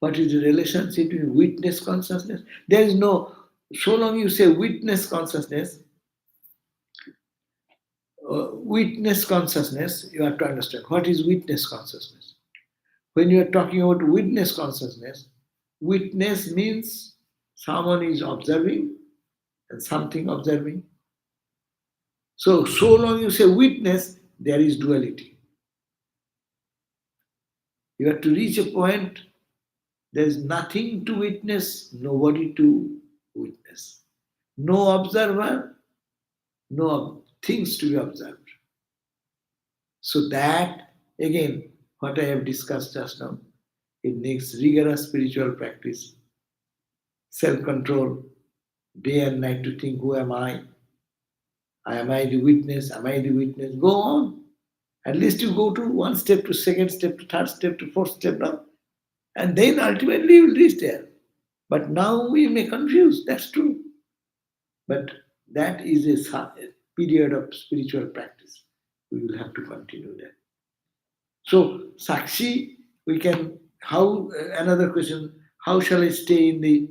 What is the relationship between witness consciousness? There is no, so long you say witness consciousness, you have to understand what is witness consciousness. When you are talking about witness consciousness, witness means someone is observing and something observing. So long you say witness, there is duality. You have to reach a point, there is nothing to witness, nobody to witness. No observer, no things to be observed. So that, again, what I have discussed just now, it needs rigorous spiritual practice, self-control, day and night to think, who am I? Am I the witness? Am I the witness? Go on. At least you go to one step to second step to third step to fourth step now. And then ultimately you will reach there. But now we may confuse, that's true. But that is a period of spiritual practice. We will have to continue that. So, Sakshi, we can, how, another question, how shall I stay in the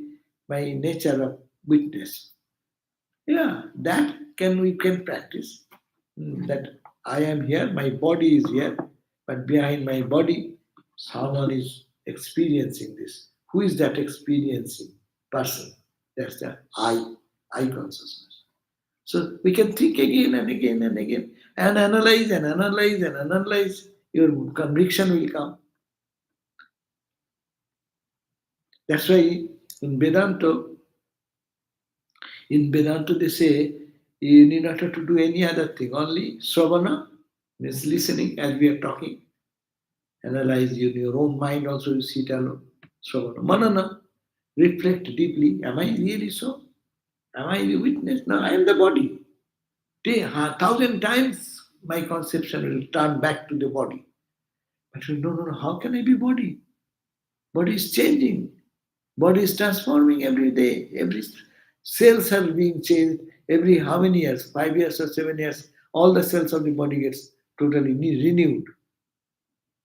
my nature of witness? Yeah, that can we can practice. That I am here, my body is here, but behind my body, someone is experiencing this. Who is that experiencing person? That's the I consciousness. So we can think again and again and again and analyze and analyze and analyze. Your conviction will come. That's why in Vedanta they say You need not have to do any other thing. Only Sravana means listening as we are talking. Analyze in your own mind also, you sit alone. Sravana. Manana. Reflect deeply. Am I really so? Am I the witness? No, I am the body. 1,000 times my conception will turn back to the body. But no, no, no. How can I be body? Body is changing. Body is transforming every day. Every cells are being changed. Every how many years? 5 years or 7 years? All the cells of the body gets totally renewed.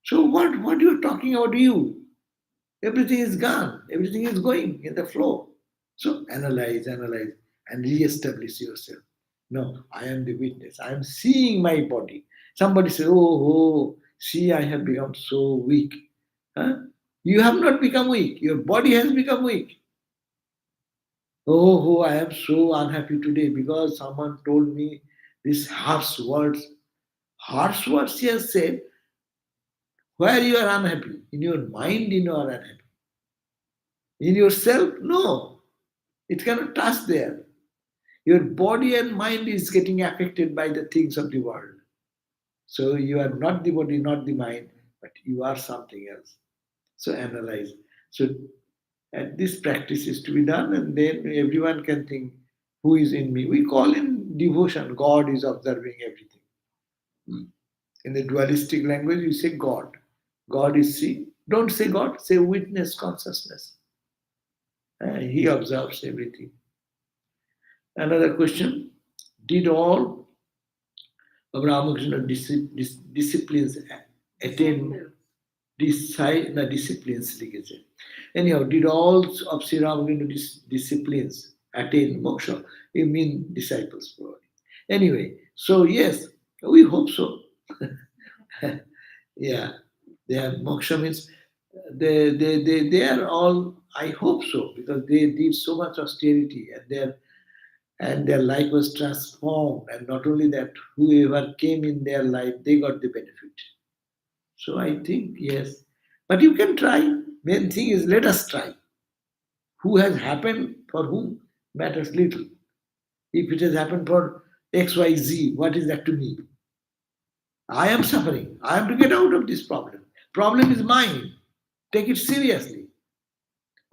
So what you are talking about you? Everything is gone. Everything is going in the flow. So analyze, and re-establish yourself. No, I am the witness. I am seeing my body. Somebody says, oh, see, I have become so weak. Huh? You have not become weak. Your body has become weak. I am so unhappy today because someone told me these harsh words. Harsh words, he has said, where you are unhappy. In your mind, you are unhappy. In yourself, no. It cannot touch there. Your body and mind is getting affected by the things of the world. So you are not the body, not the mind, but you are something else. So analyze. So and this practice is to be done, and then everyone can think, who is in me? We call in devotion, God is observing everything. In the dualistic language, you say God. God is see. Don't say God, say witness consciousness. He observes everything. Another question. Did all of Ramakrishna disciplines attain disciplines লিখেছে. Anyhow, did all of Sri Ramakrishna disciplines attain moksha? You mean disciples probably. Anyway, so yes, we hope so. Yeah, they have moksha means they are all, I hope so, because they did so much austerity and their life was transformed. And not only that, whoever came in their life, they got the benefit. So I think yes. But you can try. Main thing is let us try. Who has happened for whom matters little. If it has happened for XYZ, what is that to me? I am suffering. I have to get out of this problem. Problem is mine. Take it seriously.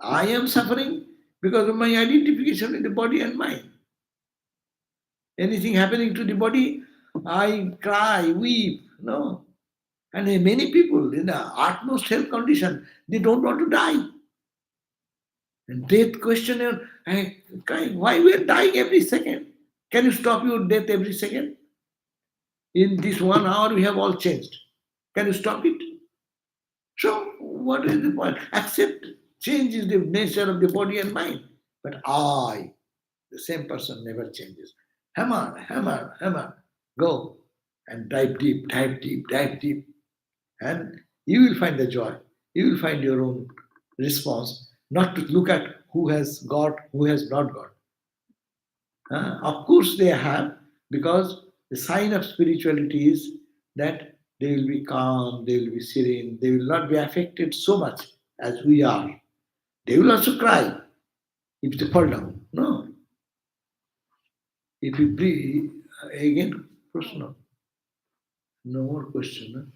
I am suffering because of my identification with the body and mind. Anything happening to the body, I cry, weep. No. And many people in the utmost health condition, they don't want to die. And death questionnaire, I crying, why we are dying every second? Can you stop your death every second? In this 1 hour, we have all changed. Can you stop it? So, what is the point? Accept change is the nature of the body and mind. But I, the same person, never changes. Hammer, hammer, hammer. Go and dive deep, dive deep, dive deep. And you will find the joy. You will find your own response, not to look at who has got, who has not got. Of course, they have, because the sign of spirituality is that they will be calm, they will be serene, they will not be affected so much as we are. They will also cry if they fall down. No. If you breathe, again, question. No more question.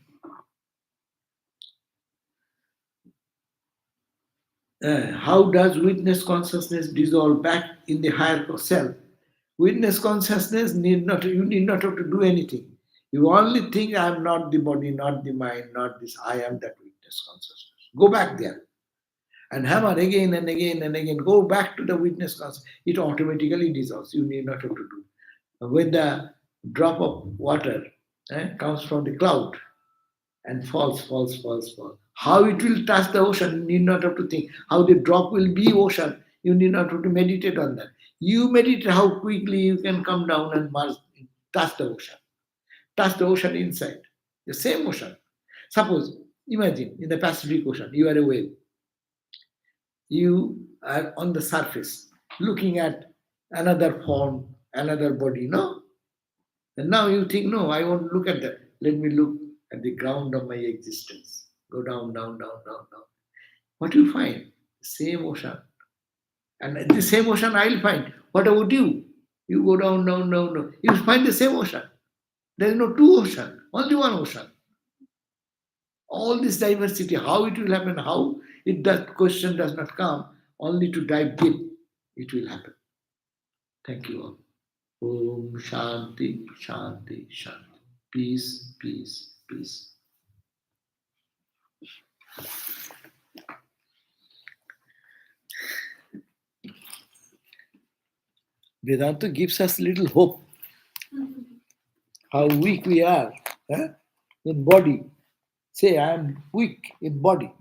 How does witness consciousness dissolve back in the higher self? Witness consciousness you need not have to do anything. You only think I am not the body, not the mind, not this. I am that witness consciousness. Go back there and hammer again and again and again. Go back to the witness consciousness. It automatically dissolves. You need not have to do. When the drop of water comes from the cloud and falls. How it will touch the ocean, you need not have to think. How the drop will be ocean, you need not have to meditate on that. You meditate how quickly you can come down and touch the ocean. Touch the ocean inside. The same ocean. Suppose, imagine in the Pacific Ocean, you are a whale. You are on the surface, looking at another form, another body, no? And now you think, no, I won't look at that. Let me look at the ground of my existence. Go down, down, down, down, down. What you find? Same ocean. And the same ocean I'll find. What about you? You go down, down, down, down. You find the same ocean. There is no two ocean, only one ocean. All this diversity, how it will happen, how it that question does not come, only to dive deep, it will happen. Thank you all. Om Shanti, Shanti, Shanti. Peace, peace, peace. Vedanta gives us little hope. How weak we are in body. Say, I am weak in body.